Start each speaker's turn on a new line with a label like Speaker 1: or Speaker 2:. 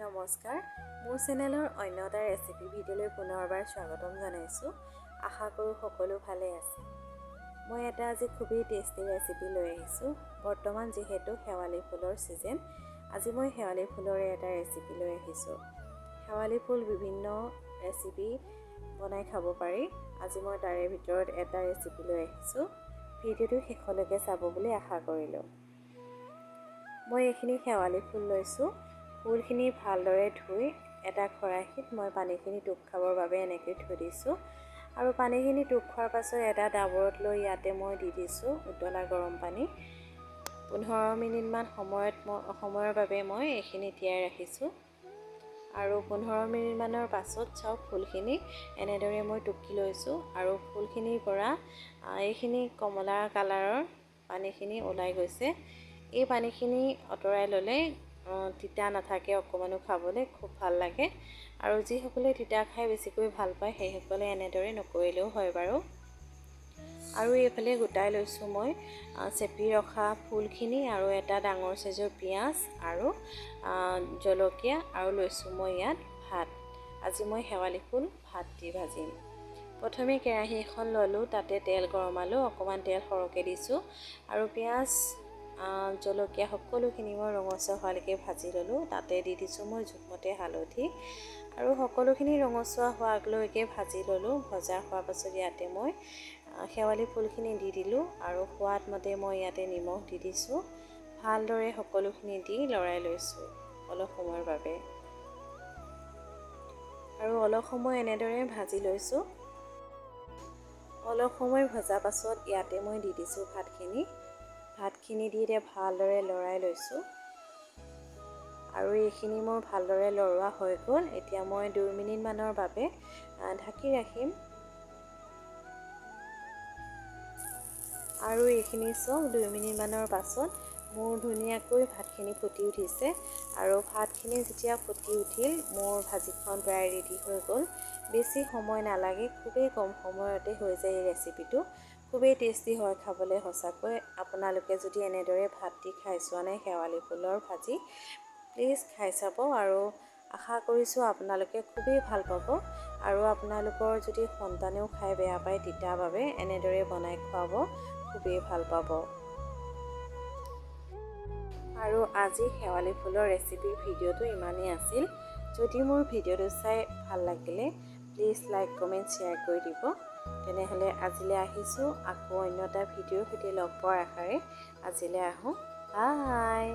Speaker 1: নমস্কাৰ, মোৰ চেনেলৰ অন্য এটা ৰেচিপি ভিডিঅ'লৈ পুনৰবাৰ স্বাগতম জনাইছোঁ। আশা কৰোঁ সকলো ভালে আছে। মই এটা আজি খুবেই টেষ্টি ৰেচিপি লৈ আহিছোঁ। বৰ্তমান যিহেতু শেৱালি ফুলৰ ছিজন, আজি মই শেৱালি ফুলৰে এটা ৰেচিপি লৈ আহিছোঁ। শেৱালি ফুল বিভিন্ন ৰেচিপি বনাই খাব পাৰি। আজি মই তাৰে ভিতৰত এটা ৰেচিপি লৈ আহিছোঁ। ভিডিঅ'টো শেষলৈকে চাব বুলি আশা কৰিলোঁ। মই এইখিনি শেৱালি ফুল লৈছোঁ। ফুলখিনি ভালদৰে ধুই এটা খৰাহীত মই পানীখিনি টোক খাবৰ বাবে এনেকৈ থৈ দিছোঁ। আৰু পানীখিনি টোক খোৱাৰ পাছত এটা ডাবৰত লৈ ইয়াতে মই দি দিছোঁ উতলা গৰম পানী। 15 মিনিটমান সময়ৰ বাবে মই এইখিনি তিয়াই ৰাখিছোঁ। আৰু 15 মিনিটমানৰ পাছত চাওক ফুলখিনি এনেদৰে মই টুকি লৈছোঁ। আৰু ফুলখিনিৰ পৰা এইখিনি কমলা কালাৰৰ পানীখিনি ওলাই গৈছে। এই পানীখিনি আঁতৰাই ল'লে তিতা নাথাকে, অকণমানো খাবলৈ খুব ভাল লাগে। আৰু যিসকলে তিতা খাই বেছিকৈ ভাল পায় সেইসকলে এনেদৰে নকৰিলেও হয় বাৰু। আৰু এইফালে গোটাই লৈছোঁ মই চেপি ৰখা ফুলখিনি আৰু এটা ডাঙৰ চাইজৰ পিঁয়াজ আৰু জলকীয়া, আৰু লৈছোঁ মই ইয়াত ভাত। আজি মই শেৱালি ফুল ভাত দি ভাজিম। প্ৰথমে কেৰাহী এখন ল'লোঁ, তাতে তেল গৰমালোঁ, অকণমান তেল সৰহকৈ দিছোঁ আৰু পিঁয়াজ জলকীয়া সকলোখিনি মই ৰঙচুৱা হোৱালৈকে ভাজি ল'লোঁ। তাতে দি দিছোঁ মই জোখমতে হালধি আৰু সকলোখিনি ৰঙচুৱা হোৱালৈকে ভাজি ল'লোঁ। ভজা হোৱাৰ পাছত ইয়াতে মই শেৱালি ফুলখিনি দি দিলোঁ আৰু সোৱাদমতে মই ইয়াতে নিমখ দি দিছোঁ। ভালদৰে সকলোখিনি দি লৰাই লৈছোঁ অলপ সময়ৰ বাবে। আৰু অলপ সময় এনেদৰে ভাজি লৈছোঁ। অলপ সময় ভজা পাছত ইয়াতে মই দি দিছোঁ ভাতখিনি দি এতিয়া ভালদৰে লৰাই লৈছোঁ। আৰু এইখিনি মোৰ ভালদৰে লৰোৱা হৈ গ'ল। এতিয়া মই 2 মিনিটমানৰ বাবে ঢাকি ৰাখিম। আৰু এইখিনি চাওক 2 মিনিটমানৰ পাছত মোৰ ধুনীয়াকৈ ভাতখিনি ফুটি উঠিছে। আৰু ভাতখিনি যেতিয়া ফুটি উঠিল, মোৰ ভাজিখন প্ৰায় ৰেডি হৈ গ'ল। বেছি সময় নালাগে, খুবেই কম সময়তে হৈ যায় এই ৰেচিপিটো। খুবেই টেষ্টি হয় খাবলৈ সঁচাকৈ। আপোনালোকে যদি এনেদৰে ভাত দি খাই চোৱা নাই শেৱালি ফুলৰ ভাজি, প্লিজ খাই চাব। আৰু আশা কৰিছোঁ আপোনালোকে খুবেই ভাল পাব। আৰু আপোনালোকৰ যদি সন্তানেও খাই বেয়া পায় তিতাৰ বাবে, এনেদৰে বনাই খুৱাব, খুবেই ভাল পাব। আৰু আজি শেৱালি ফুলৰ ৰেচিপিৰ ভিডিঅ'টো ইমানেই আছিল। যদি মোৰ ভিডিঅ'টো চাই ভাল লাগিলে প্লিজ লাইক, কমেণ্ট, শ্বেয়াৰ কৰি দিব। তেনেহ'লে আজিলৈ আহিছোঁ। আকৌ অন্য এটা ভিডিঅ'ৰ সৈতে লগ পোৱাৰ আশাৰে আজিলৈ আহোঁ। বাই।